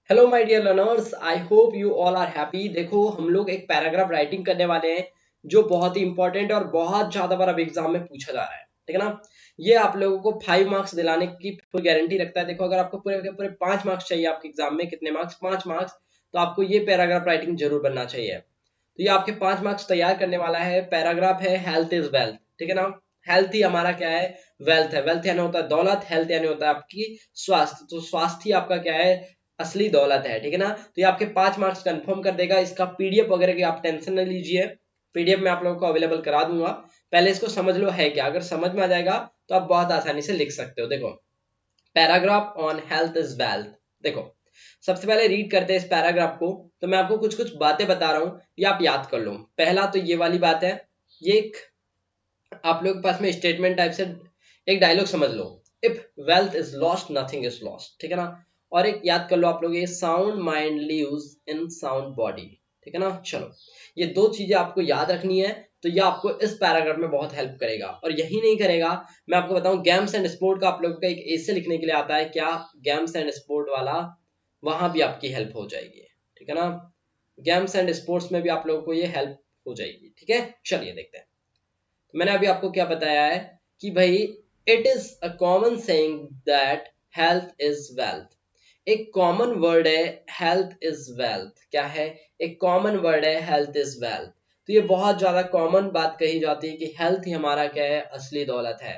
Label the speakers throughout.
Speaker 1: Hello my dear learners, I hope you all are happy. देखो, हम लोग एक पैराग्राफ राइटिंग करने वाले हैं जो बहुत ही इंपॉर्टेंट है और बहुत ज्यादा बार अब एग्जाम में पूछा जा रहा है। ठीक है ना। ये आप लोगों को 5 मार्क्स दिलाने की फुल गारंटी रखता है। देखो, अगर आपको पूरे के पूरे 5 मार्क्स चाहिए आपके एग्जाम में, कितने मार्क्स? 5 मार्क्स। तो आपको ये पैराग्राफ राइटिंग जरूर बनना चाहिए। तो ये आपके 5 मार्क्स तैयार करने वाला है। पैराग्राफ है हेल्थ इज वेल्थ। ठीक है ना। हेल्थ ही हमारा क्या है? वेल्थ है। वेल्थ यानी होता है दौलत, हेल्थ यानी होता है आपकी स्वास्थ्य। तो स्वास्थ्य ही आपका क्या है? असली दौलत है। ठीक है ना। तो ये आपके 5 मार्क्स कंफर्म कर देगा। इसका पीडीएफ वगैरह की आप टेंशन न लीजिए, पीडीएफ में आप लोगों को अवेलेबल करा दूंगा। पहले इसको समझ लो है क्या। अगर समझ में आ जाएगा तो आप बहुत आसानी से लिख सकते हो। देखो, paragraph on health is wealth. देखो, सबसे पहले रीड करते हैं इस पैराग्राफ को। तो मैं आपको कुछ कुछ बातें बता रहा हूँ, ये आप याद कर लो। पहला तो ये वाली बात है, ये एक आप लोग के पास में स्टेटमेंट टाइप से एक डायलॉग समझ लो। If wealth is lost nothing is lost. ठीक है ना। और एक याद कर लो आप लोग, ये sound mind lives in sound body. ठीक है ना। चलो, ये दो चीजें आपको याद रखनी है। तो ये आपको इस पैराग्राफ में बहुत हेल्प करेगा। और यही नहीं करेगा, मैं आपको बताऊं, गेम्स एंड स्पोर्ट का आप लोगों का एक ऐसे लिखने के लिए आता है क्या, गेम्स एंड स्पोर्ट वाला, वहां भी आपकी हेल्प हो जाएगी। ठीक है ना। गेम्स एंड स्पोर्ट्स में भी आप लोगों को ये हेल्प हो जाएगी। ठीक है, चलिए देखते हैं। मैंने अभी आपको क्या बताया है कि भाई, it is a common saying that health is wealth. एक कॉमन वर्ड है हेल्थ इज वेल्थ। क्या है? एक कॉमन वर्ड है हेल्थ इज वेल्थ। तो ये बहुत ज्यादा कॉमन बात कही जाती है कि हेल्थ ही हमारा क्या है? असली दौलत है।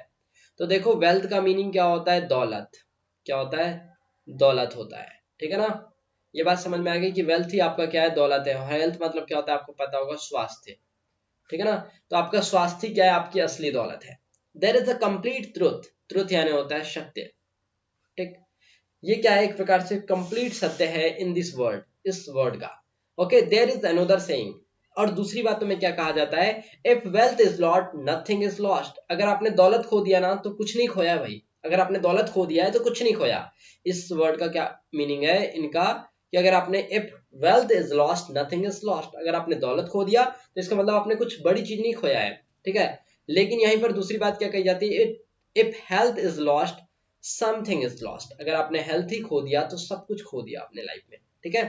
Speaker 1: तो देखो, वेल्थ का मीनिंग क्या होता है? दौलत। क्या होता है? दौलत होता है। ठीक है ना। ये बात समझ में आ गई कि वेल्थ ही आपका क्या है? दौलत है। हेल्थ मतलब क्या होता है? आपको पता होगा, स्वास्थ्य। ठीक है ना। तो आपका स्वास्थ्य क्या है? आपकी असली दौलत है। There is a complete truth. Truth यानी होता है सत्य। ठीक। ये क्या है? एक प्रकार से कंप्लीट सत्य है इन दिस वर्ड, इस वर्ड का। Okay, there is another saying. और दूसरी बातों में क्या कहा जाता है? If wealth is lost nothing is lost. अगर आपने दौलत खो दिया ना तो कुछ नहीं खोया भाई। अगर आपने दौलत खो दिया है तो कुछ नहीं खोया। इस वर्ड का क्या मीनिंग है इनका, कि अगर आपने if wealth is lost nothing is lost, अगर आपने दौलत खो दिया तो इसका मतलब आपने कुछ बड़ी चीज नहीं खोया है। ठीक है। लेकिन यहीं पर दूसरी बात क्या कही जाती है? If health is lost something is lost. अगर आपने हेल्थ ही खो दिया तो सब कुछ खो दिया अपने लाइफ में। ठीक है।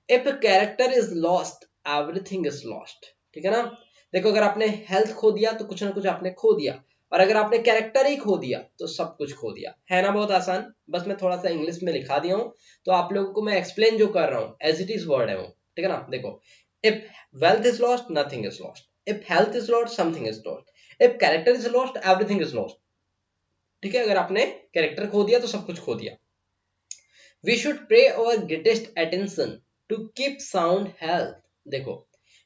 Speaker 1: If character is lost everything is lost. ठीक है ना। देखो, अगर आपने हेल्थ खो दिया तो कुछ ना कुछ आपने खो दिया, और अगर आपने कैरेक्टर ही खो दिया तो सब कुछ खो दिया। है ना। बहुत आसान। बस मैं थोड़ा सा इंग्लिश में लिखा दिया हूँ, तो आप लोगों को मैं एक्सप्लेन जो कर रहा हूँ एज इट इज वर्ड है वो। ठीक है ना। देखो, if wealth is lost nothing is lost, if health is lost something is lost, if character is lost everything is lost. ठीक है। अगर आपने कैरेक्टर खो दिया तो सब कुछ खो दिया। We should pay our greatest attention to keep sound health. देखो,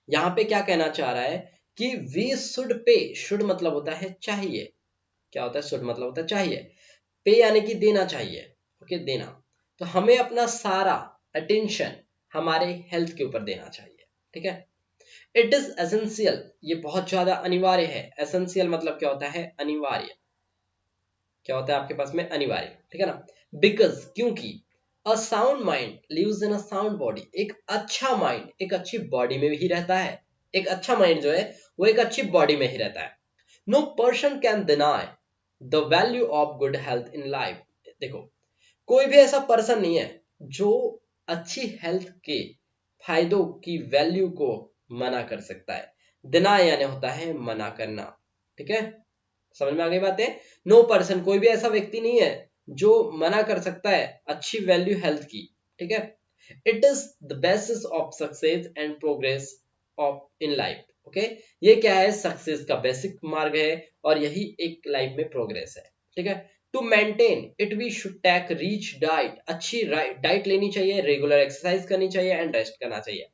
Speaker 1: यहां पे क्या कहना चाह रहा है कि वी शुड पे। शुड मतलब होता है चाहिए। क्या होता है? शुड मतलब होता है चाहिए। पे यानी कि देना चाहिए। ओके, देना। तो हमें अपना सारा अटेंशन हमारे हेल्थ के ऊपर देना चाहिए। ठीक है। It is essential. ये बहुत ज्यादा अनिवार्य है। एसेंशियल मतलब क्या होता है? अनिवार्य। क्या होता है आपके पास में? अनिवार्य। ठीक है ना। बिकॉज, क्योंकि a sound mind lives in a sound body. एक अच्छा माइंड एक अच्छी बॉडी में ही रहता है। एक अच्छा माइंड जो है वो एक अच्छी बॉडी में ही रहता है। No person can deny the value of good health in life. देखो, कोई भी ऐसा पर्सन नहीं है जो अच्छी हेल्थ के फायदों की वैल्यू को मना कर सकता है। डिनाई यानी होता है मना करना। ठीक है। समझ में आ गई बातें? नो पर्सन, कोई भी ऐसा व्यक्ति नहीं है जो मना कर सकता है अच्छी वैल्यू हेल्थ की। ठीक है। It is the basis of success and progress of in life. Okay, ये क्या है? सक्सेस का बेसिक मार्ग है, और यही एक लाइफ में प्रोग्रेस है। ठीक है। To maintain it we should take rich diet. अच्छी डाइट लेनी चाहिए, रेगुलर एक्सरसाइज करनी चाहिए एंड रेस्ट करना चाहिए।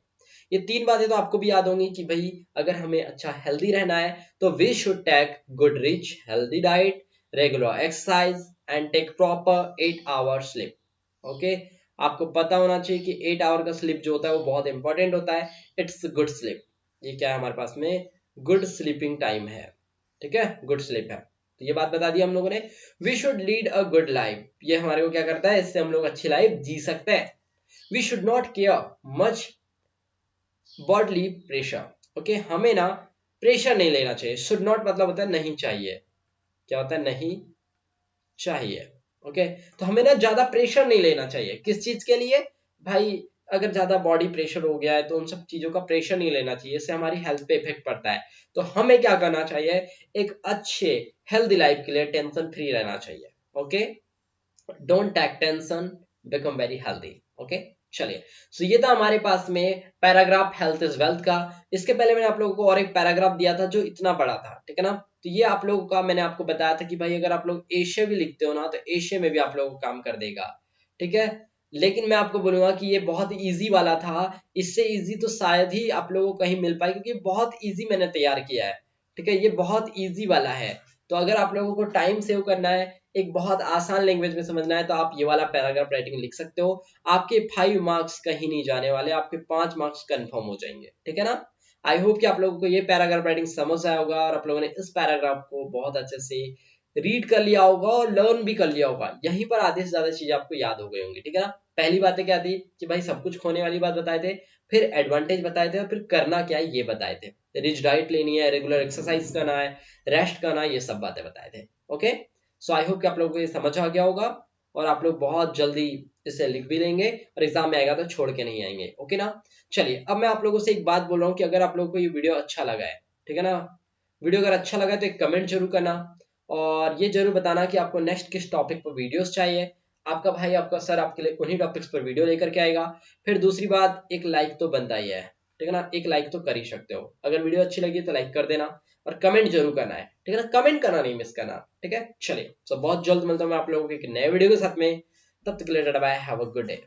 Speaker 1: ये तीन बातें तो आपको भी याद होंगी कि भाई, अगर हमें अच्छा हेल्दी रहना है तो we should take good rich healthy diet, regular exercise and take proper 8 hour sleep. Okay, आपको पता होना चाहिए कि 8 आवर का स्लीप जो होता है वो बहुत इंपॉर्टेंट होता है। It's good sleep. ये क्या है हमारे पास में? गुड स्लीपिंग टाइम है। ठीक है, गुड स्लीप है। तो ये बात बता दी हम लोगों ने। We should lead a good life. ये हमारे को क्या करता है? इससे हम लोग अच्छी लाइफ जी सकते हैं। We should not care much bodily pressure. Okay, हमें ना प्रेशर नहीं लेना चाहिए। शुड नॉट मतलब होता है नहीं चाहिए। क्या होता है? नहीं चाहिए। ओके, तो हमें ना ज्यादा प्रेशर नहीं लेना चाहिए। किस चीज के लिए? भाई अगर ज्यादा बॉडी प्रेशर हो गया है तो उन सब चीजों का प्रेशर नहीं लेना चाहिए, इससे हमारी हेल्थ पे इफेक्ट पड़ता है। तो हमें क्या करना चाहिए, एक अच्छे हेल्दी लाइफ के लिए टेंशन फ्री रहना चाहिए। Okay, don't take tension, become very healthy. Okay, चलिए। सो ये था हमारे पास में पैराग्राफ हेल्थ इज वेल्थ का। इसके पहले मैंने आप लोगों को और एक पैराग्राफ दिया था जो इतना बड़ा था, ठीक है ना। तो ये आप लोगों का मैंने आपको बताया था कि भाई अगर आप लोग एशिया भी लिखते हो ना तो एशिया में भी आप लोगों को काम कर देगा, ठीक है। लेकिन मैं आपको बोलूंगा कि ये बहुत इजी वाला था, इससे इजी तो शायद ही आप लोगों को कहीं मिल पाए, क्योंकि बहुत इजी मैंने तैयार किया है, ठीक है। ये बहुत इजी वाला है। तो अगर आप लोगों को टाइम सेव करना है, एक बहुत आसान लैंग्वेज में समझना है, तो आप ये वाला पैराग्राफ राइटिंग लिख सकते हो। आपके 5 मार्क्स कहीं नहीं जाने वाले, आपके 5 मार्क्स कंफर्म हो जाएंगे, ठीक है ना। आई होप कि आप लोगों को ये पैराग्राफ राइटिंग समझ आया होगा और आप लोगों ने इस पैराग्राफ को बहुत अच्छे से रीड कर लिया होगा और लर्न भी कर लिया होगा। यहीं पर आधे से ज्यादा चीजें आपको याद हो गई होंगी, ठीक है ना। पहली बातें क्या थी कि भाई सब कुछ खोने वाली बात बताए थे, फिर एडवांटेज बताए थे, और फिर करना क्या है ये बताए थे। रिच डाइट लेनी है, रेगुलर एक्सरसाइज करना है, रेस्ट करना है, ये सब बातें बताए थे। ओके, सो आई होप कि आप लोगों को ये समझ आ गया होगा और आप लोग बहुत जल्दी इसे लिख भी लेंगे और एग्जाम में आएगा तो छोड़ के नहीं आएंगे। ओके ना। चलिए, अब मैं आप लोगों से एक बात बोल रहा हूँ कि अगर आप लोगों को ये वीडियो अच्छा लगा है, ठीक है ना, वीडियो अगर अच्छा लगा है तो एक कमेंट जरूर करना और ये जरूर बताना कि आपको नेक्स्ट किस टॉपिक पर वीडियोस चाहिए। आपका भाई आपका सर आपके लिए उन्हीं टॉपिक्स पर वीडियो लेकर के आएगा। फिर दूसरी बात, एक लाइक तो बनता ही है, ठीक है ना। एक लाइक तो कर ही सकते हो, अगर वीडियो अच्छी लगी तो लाइक कर देना और कमेंट जरूर करना है, ठीक है ना। कमेंट करना नहीं मिस करना, ठीक है। चलिए, बहुत जल्द मिलता हूँ मैं आप लोगों के एक नए वीडियो के साथ में। तब तक के लिए tata bye, have a good day.